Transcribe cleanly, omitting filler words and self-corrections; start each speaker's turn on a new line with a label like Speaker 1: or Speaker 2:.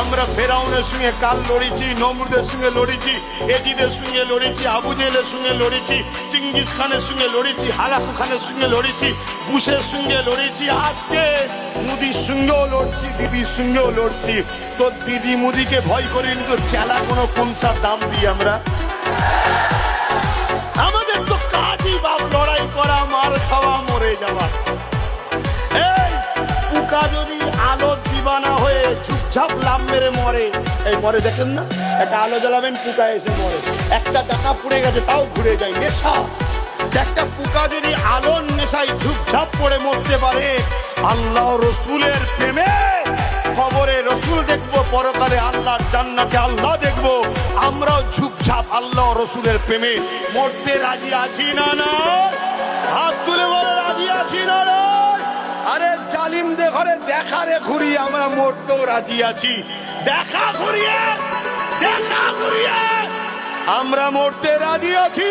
Speaker 1: আমরা ফেরাউনের সঙ্গে কাল লড়েছি, নমরুদের সঙ্গে লড়েছি, এজিদের সঙ্গে লড়েছি, আবু জেহেলের সঙ্গে লড়েছি, চিঙ্গিস খানের সঙ্গে লড়েছি, হালাকু খানের সঙ্গে লড়েছি, বুশের সঙ্গে লড়েছি, আজকে মুদির সঙ্গেও লড়ছি, দিদির সঙ্গেও লড়ছি। তো দিদি মুদিকে ভয় করিনি, তো চেলা কোনো কমসার দাম দিই আমরা? আমাদের তো কাজই বাপ লড়াই করা, মার খাওয়া, মরে যাওয়া। এই পোকা যদি আলো দিবানা হয়ে চুপচাপ লাভ মেরে মরে, এই মরে দেখেন না, একটা আলো জ্বালাবেন পোকা এসে মরে, একটা টাকা পুড়ে গেছে তাও ঘুরে যায়। নেশা, একটা পোকা যদি আলোর নেশায় ঝুপঝাপ পড়ে মরতে পারে, আল্লাহ রসুলের প্রেমে কবরে রসুল দেখবো, পরকালে আল্লাহর জান্নাতে আল্লাহ দেখবো, আমরাও ঝুপঝাপ আল্লাহ রসুলের প্রেমে মরতে রাজি আছি না? না, হাত তুলে বলে রাজি আছি না? আরে জালিমদের ঘরে দেখারে ঘুরি, আমরা মরতেও রাজি আছি। দেখা ঘুরিয়ে আমরা মরতে রাজি আছি।